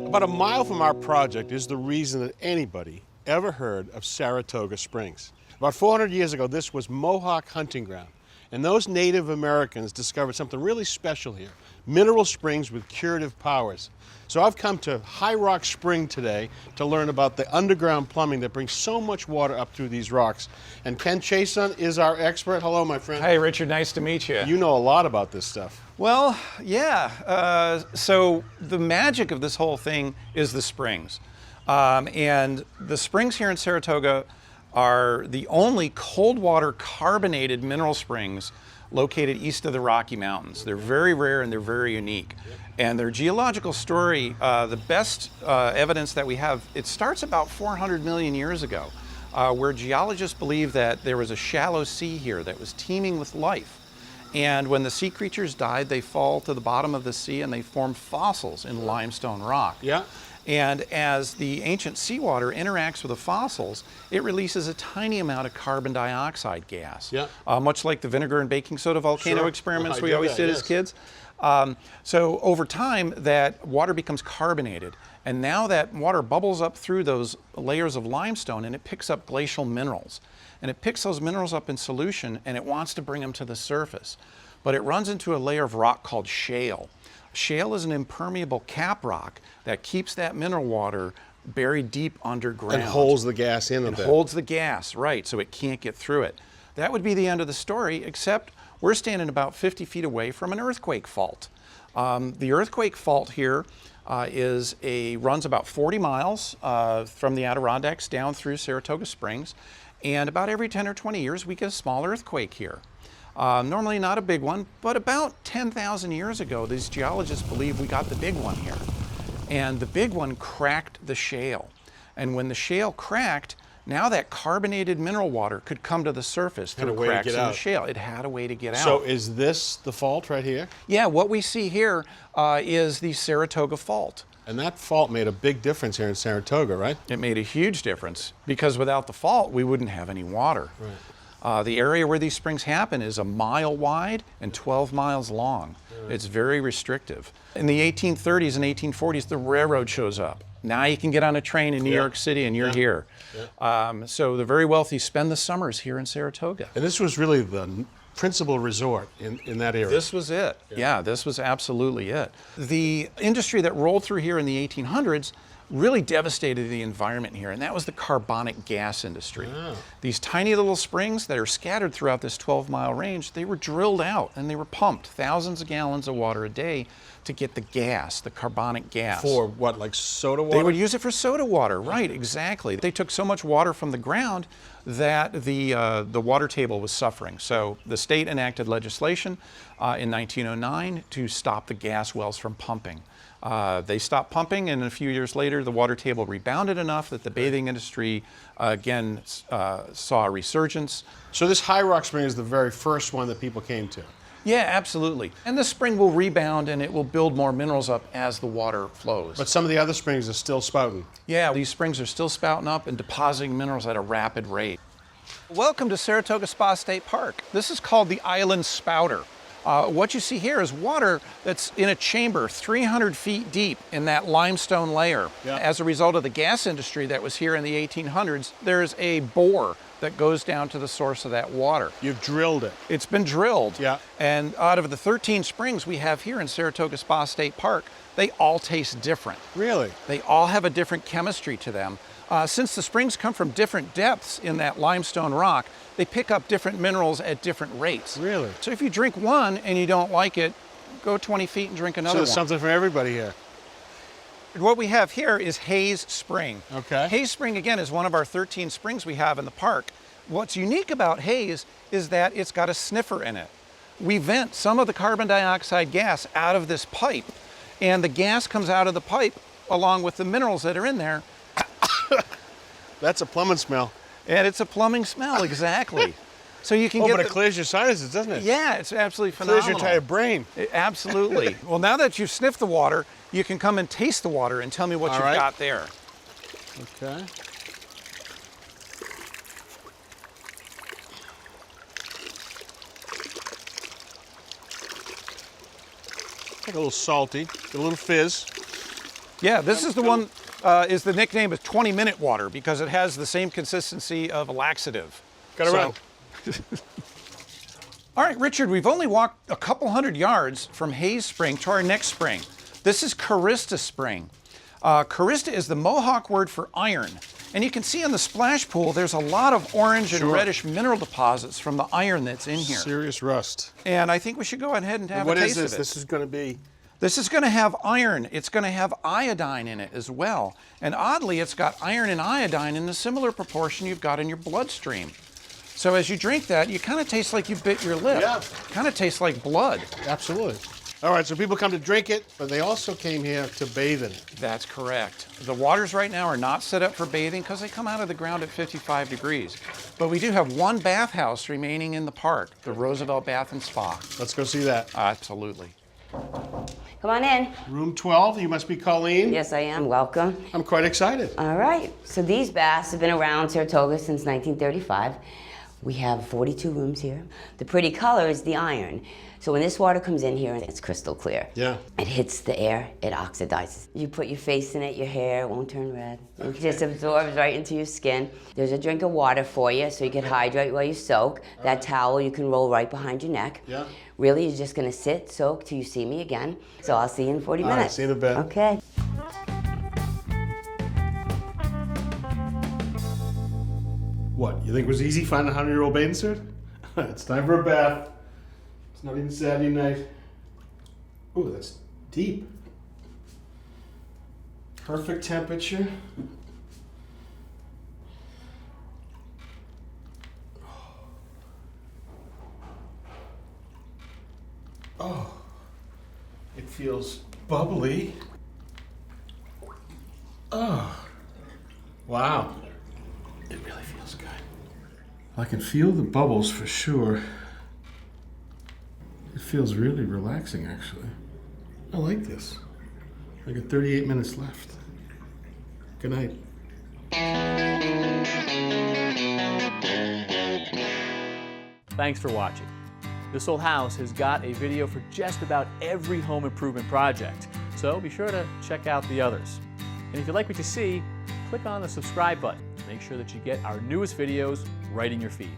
About a mile from our project is the reason that anybody ever heard of Saratoga Springs. About 400 years ago, this was Mohawk hunting ground. And those Native Americans discovered something really special here, mineral springs with curative powers. So I've come to High Rock Spring today to learn about the underground plumbing that brings so much water up through these rocks. And Ken Chaisson is our expert. Hello, my friend. Hey, Richard, nice to meet you. You know a lot about this stuff. Well, yeah. So the magic of this whole thing is the springs. And the springs here in Saratoga are the only cold water carbonated mineral springs located east of the Rocky Mountains. They're very rare and they're very unique. And their geological story, the best evidence that we have, it starts about 400 million years ago, where geologists believe that there was a shallow sea here that was teeming with life. And when the sea creatures died, they fall to the bottom of the sea and they form fossils in limestone rock. Yeah. And as the ancient seawater interacts with the fossils, it releases a tiny amount of carbon dioxide gas. Yeah. Much like the vinegar and baking soda volcano experiments we always did as kids. So over time, that water becomes carbonated. And now that water bubbles up through those layers of limestone and it picks up glacial minerals. And it picks those minerals up in solution and it wants to bring them to the surface. But it runs into a layer of rock called shale. Shale is an impermeable cap rock that keeps that mineral water buried deep underground. And holds the gas in a bit. Holds the gas, right, so it can't get through it. That would be the end of the story, except we're standing about 50 feet away from an earthquake fault. The earthquake fault here runs about 40 miles from the Adirondacks down through Saratoga Springs. And about every 10 or 20 years, we get a small earthquake here. Normally not a big one, but about 10,000 years ago, these geologists believe we got the big one here. And the big one cracked the shale. And when the shale cracked, now that carbonated mineral water could come to the surface through cracks in the shale. It had a way to get out. So is this the fault right here? Yeah, what we see here is the Saratoga Fault. And that fault made a big difference here in Saratoga, right? It made a huge difference because without the fault, we wouldn't have any water. Right. The area where these springs happen is a mile wide and 12 miles long. Right. It's very restrictive. In the 1830s and 1840s, the railroad shows up. Now you can get on a train in New York City and you're here. Yeah. So the very wealthy spend the summers here in Saratoga. And this was really the principal resort in that area. This was it. Yeah, this was absolutely it. The industry that rolled through here in the 1800s really devastated the environment here, and that was the carbonic gas industry. Oh. These tiny little springs that are scattered throughout this 12-mile range, they were drilled out and they were pumped thousands of gallons of water a day to get the gas, the carbonic gas. For what, like soda water? They would use it for soda water, right, exactly. They took so much water from the ground that the water table was suffering. So the state enacted legislation in 1909 to stop the gas wells from pumping. They stopped pumping, and a few years later, the water table rebounded enough that the bathing industry again saw a resurgence. So this High Rock Spring is the very first one that people came to? Yeah, absolutely. And the spring will rebound and it will build more minerals up as the water flows. But some of the other springs are still spouting? Yeah, these springs are still spouting up and depositing minerals at a rapid rate. Welcome to Saratoga Spa State Park. This is called the Island Spouter. What you see here is water that's in a chamber 300 feet deep in that limestone layer. Yeah. As a result of the gas industry that was here in the 1800s, there's a bore that goes down to the source of that water. You've drilled it. It's been drilled. Yeah. And out of the 13 springs we have here in Saratoga Spa State Park, they all taste different. Really? They all have a different chemistry to them. Since the springs come from different depths in that limestone rock, they pick up different minerals at different rates. Really? So if you drink one and you don't like it, go 20 feet and drink another one. So there's something for everybody here. What we have here is Hayes Spring. Okay. Hayes Spring, again, is one of our 13 springs we have in the park. What's unique about Hayes is that it's got a sniffer in it. We vent some of the carbon dioxide gas out of this pipe, and the gas comes out of the pipe along with the minerals that are in there. That's a plumbing smell. And it's a plumbing smell, exactly. So you can get but it clears your sinuses, doesn't it? Yeah, it's absolutely phenomenal. Clears your entire brain. Absolutely. Well, now that you've sniffed the water, you can come and taste the water and tell me what you've got there. Okay. Like a little salty, a little fizz. Yeah, this is the one, is the nickname is 20-minute water because it has the same consistency of a laxative. Gotta run. All right, Richard, we've only walked a couple hundred yards from Hayes Spring to our next spring. This is Carista Spring. Carista is the Mohawk word for iron. And you can see in the splash pool, there's a lot of orange and reddish mineral deposits from the iron that's in here. Serious rust. And I think we should go ahead and have a taste of it. What is this? This is going to be... This is going to have iron. It's going to have iodine in it as well. And oddly, it's got iron and iodine in a similar proportion you've got in your bloodstream. So as you drink that, you kind of taste like you bit your lip. Yeah. Kind of tastes like blood. Absolutely. All right, so people come to drink it, but they also came here to bathe in it. That's correct. The waters right now are not set up for bathing because they come out of the ground at 55 degrees. But we do have one bathhouse remaining in the park, the Roosevelt Bath and Spa. Let's go see that. Absolutely. Come on in. Room 12, you must be Colleen. Yes, I am. Welcome. I'm quite excited. All right. So these baths have been around Saratoga since 1935. We have 42 rooms here. The pretty color is the iron. So when this water comes in here, it's crystal clear. Yeah. It hits the air, it oxidizes. You put your face in it, your hair won't turn red. It just absorbs right into your skin. There's a drink of water for you so you can hydrate while you soak. That towel you can roll right behind your neck. Yeah. Really, you're just gonna sit, soak till you see me again. So I'll see you in 40 minutes. All right, see you in a bit. Okay. What, you think it was easy finding a 100-year-old bathing suit? It's time for a bath. It's not even Saturday night. Ooh, that's deep. Perfect temperature. Oh, it feels bubbly. Oh, wow. It really feels good. I can feel the bubbles for sure. It feels really relaxing, actually. I like this. I got 38 minutes left. Good night. Thanks for watching. This Old House has got a video for just about every home improvement project, so be sure to check out the others. And if you like what you see, click on the subscribe button to make sure that you get our newest videos right in your feed.